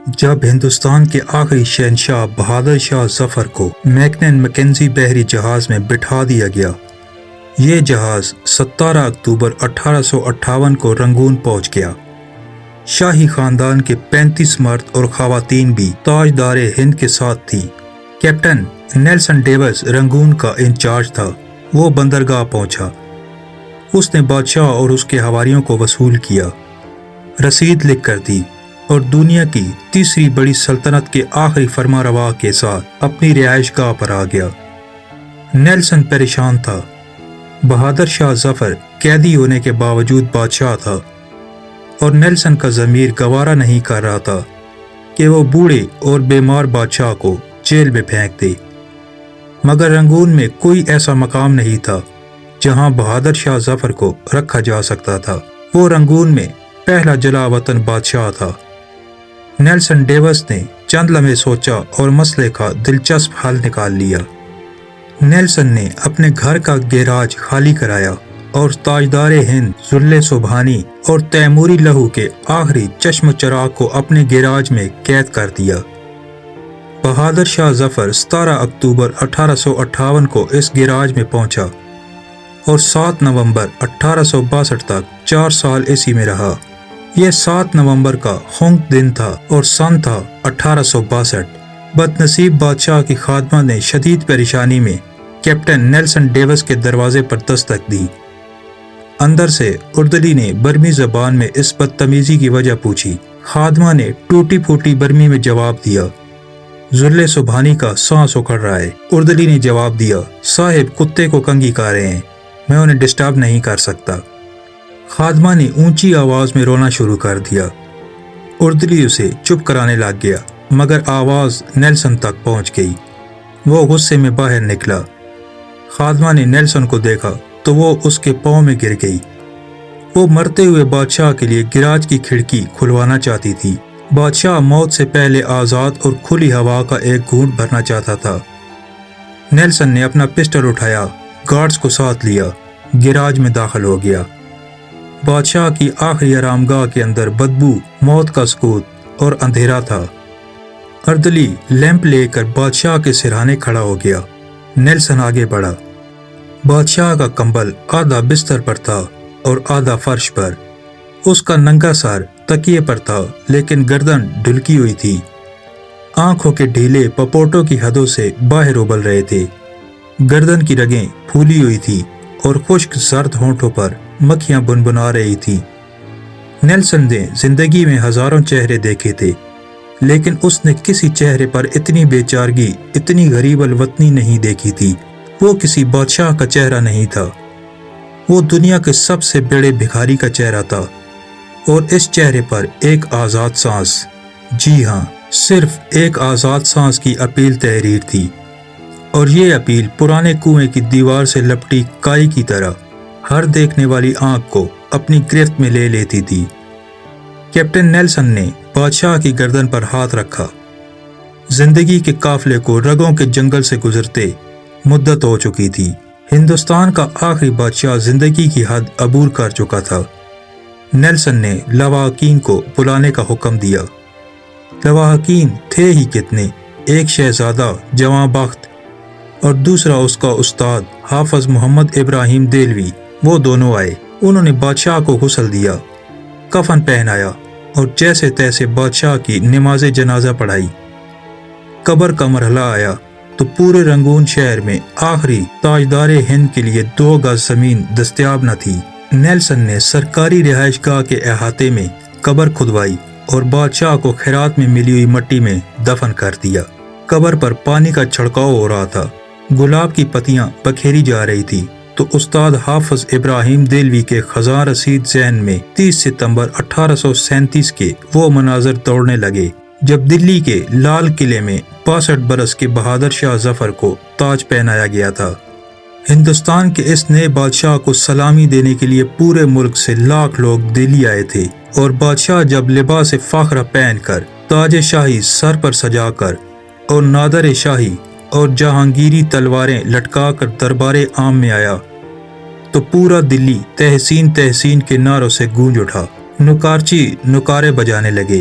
جب ہندوستان کے آخری شہنشاہ بہادر شاہ ظفر کو میکنن مکنزی بحری جہاز میں بٹھا دیا گیا، یہ جہاز 17 اکتوبر 1858 کو رنگون پہنچ گیا۔ شاہی خاندان کے 35 مرد اور خواتین بھی تاجدار ہند کے ساتھ تھی۔ کیپٹن نیلسن ڈیوس رنگون کا انچارج تھا۔ وہ بندرگاہ پہنچا۔ اس نے بادشاہ اور اس کے حواریوں کو وصول کیا، رسید لکھ کر دی اور دنیا کی تیسری بڑی سلطنت کے آخری فرما روا کے ساتھ اپنی رہائش گاہ پر آ گیا۔ نیلسن پریشان تھا۔ بہادر شاہ ظفر قیدی ہونے کے باوجود بادشاہ تھا اور نیلسن کا ضمیر گوارا نہیں کر رہا تھا کہ وہ بوڑھے اور بیمار بادشاہ کو جیل میں پھینک دے۔ مگر رنگون میں کوئی ایسا مقام نہیں تھا جہاں بہادر شاہ ظفر کو رکھا جا سکتا تھا۔ وہ رنگون میں پہلا جلا وطن بادشاہ تھا۔ نیلسن ڈیوس نے چند لمحے سوچا اور مسئلے کا دلچسپ حل نکال لیا۔ نیلسن نے اپنے گھر کا گیراج خالی کرایا اور تاجدار ہند ضلع سبحانی اور تیموری لہو کے آخری چشم و چراغ کو اپنے گیراج میں قید کر دیا۔ بہادر شاہ ظفر 17 اکتوبر 1858 کو اس گیراج میں پہنچا اور 7 نومبر 1862 تک 4 سال اسی میں رہا۔ یہ 7 نومبر کا خونک دن تھا اور سن تھا 1862۔ بد نصیب بادشاہ کی خادمہ نے شدید پریشانی میں کیپٹن نیلسن ڈیوس کے دروازے پر دستک دی۔ اندر سے اردلی نے برمی زبان میں اس بدتمیزی کی وجہ پوچھی۔ خادمہ نے ٹوٹی پھوٹی برمی میں جواب دیا، ذل سبحانی کا سانس اکھڑ رہا ہے۔ اردلی نے جواب دیا، صاحب کتے کو کنگھی کھا رہے ہیں، میں انہیں ڈسٹرب نہیں کر سکتا۔ خادمہ نے اونچی آواز میں رونا شروع کر دیا۔ اردلی اسے چپ کرانے لگ گیا، مگر آواز نیلسن تک پہنچ گئی۔ وہ غصے میں باہر نکلا۔ خادمہ نے نیلسن کو دیکھا تو وہ اس کے پاؤں میں گر گئی۔ وہ مرتے ہوئے بادشاہ کے لیے گیراج کی کھڑکی کھلوانا چاہتی تھی۔ بادشاہ موت سے پہلے آزاد اور کھلی ہوا کا ایک گھونٹ بھرنا چاہتا تھا۔ نیلسن نے اپنا پسٹل اٹھایا، گارڈز کو ساتھ لیا، گیراج میں داخل ہو گیا۔ بادشاہ کی آخری آرام گاہ کے اندر بدبو، موت کا سکوت اور اندھیرا تھا۔ اردلی لیمپ لے کر بادشاہ کے سرہانے کھڑا ہو گیا۔ نیلسن آگے بڑھا۔ بادشاہ کا کمبل آدھا بستر پر تھا اور آدھا فرش پر۔ اس کا ننگا سر تکیے پر تھا لیکن گردن ڈھلکی ہوئی تھی۔ آنکھوں کے ڈھیلے پپوٹوں کی حدوں سے باہر ابل رہے تھے۔ گردن کی رگیں پھولی ہوئی تھی اور خشک زرد ہونٹوں پر مکھیاں بنبنا رہی تھی۔ نیلسن نے زندگی میں ہزاروں چہرے دیکھے تھے، لیکن اس نے کسی چہرے پر اتنی بے چارگی، اتنی غریب الوطنی نہیں دیکھی تھی۔ وہ کسی بادشاہ کا چہرہ نہیں تھا، وہ دنیا کے سب سے بڑے بھکاری کا چہرہ تھا، اور اس چہرے پر ایک آزاد سانس، جی ہاں، صرف ایک آزاد سانس کی اپیل تحریر تھی، اور یہ اپیل پرانے کنویں کی دیوار سے لپٹی کائی کی طرح ہر دیکھنے والی آنکھ کو اپنی گرفت میں لے لیتی تھی۔ کیپٹن نیلسن نے بادشاہ کی گردن پر ہاتھ رکھا۔ زندگی کے قافلے کو رگوں کے جنگل سے گزرتے مدت ہو چکی تھی۔ ہندوستان کا آخری بادشاہ زندگی کی حد عبور کر چکا تھا۔ نیلسن نے لواحقین کو بلانے کا حکم دیا۔ لواحقین تھے ہی کتنے، ایک شہزادہ جواں بخت اور دوسرا اس کا استاد حافظ محمد ابراہیم دہلوی۔ وہ دونوں آئے۔ انہوں نے بادشاہ کو غسل دیا، کفن پہنایا اور جیسے تیسے بادشاہ کی نماز جنازہ پڑھائی۔ قبر کا مرحلہ آیا تو پورے رنگون شہر میں آخری تاجدار ہند کے لیے 2 گز زمین دستیاب نہ تھی۔ نیلسن نے سرکاری رہائش گاہ کے احاطے میں قبر کھدوائی اور بادشاہ کو خیرات میں ملی ہوئی مٹی میں دفن کر دیا۔ قبر پر پانی کا چھڑکاؤ ہو رہا تھا، گلاب کی پتیاں بکھیری جا رہی تھی، تو استاد حافظ ابراہیم دہلوی کے خزاں رسید ذہن میں 30 ستمبر 1837 کے وہ مناظر دوڑنے لگے جب دلی کے لال قلعے میں 62 برس کے بہادر شاہ ظفر کو تاج پہنایا گیا تھا۔ ہندوستان کے اس نئے بادشاہ کو سلامی دینے کے لیے پورے ملک سے لاکھ لوگ دلی آئے تھے، اور بادشاہ جب لباس فاخرہ پہن کر، تاج شاہی سر پر سجا کر اور نادر شاہی اور جہانگیری تلواریں لٹکا کر دربار عام میں آیا تو پورا دلی تحسین تحسین کے نعروں سے گونج اٹھا۔ نکارچی نکارے بجانے لگے،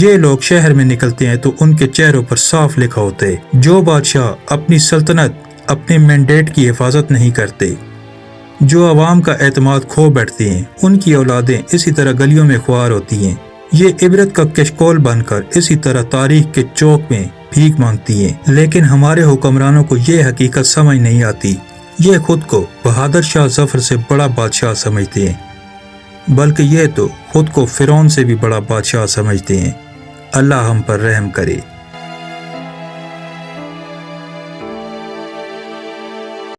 یہ لوگ شہر میں نکلتے ہیں تو ان کے چہروں پر صاف لکھا ہوتا ہے جو بادشاہ اپنی سلطنت اپنے مینڈیٹ کی حفاظت نہیں کرتے، جو عوام کا اعتماد کھو بیٹھتے ہیں، ان کی اولادیں اسی طرح گلیوں میں خوار ہوتی ہیں۔ یہ عبرت کا کشکول بن کر اسی طرح تاریخ کے چوک میں بھیک مانگتی ہیں، لیکن ہمارے حکمرانوں کو یہ حقیقت سمجھ نہیں آتی۔ یہ خود کو بہادر شاہ ظفر سے بڑا بادشاہ سمجھتے ہیں، بلکہ یہ تو خود کو فرعون سے بھی بڑا بادشاہ سمجھتے ہیں۔ اللہ ہم پر رحم کرے۔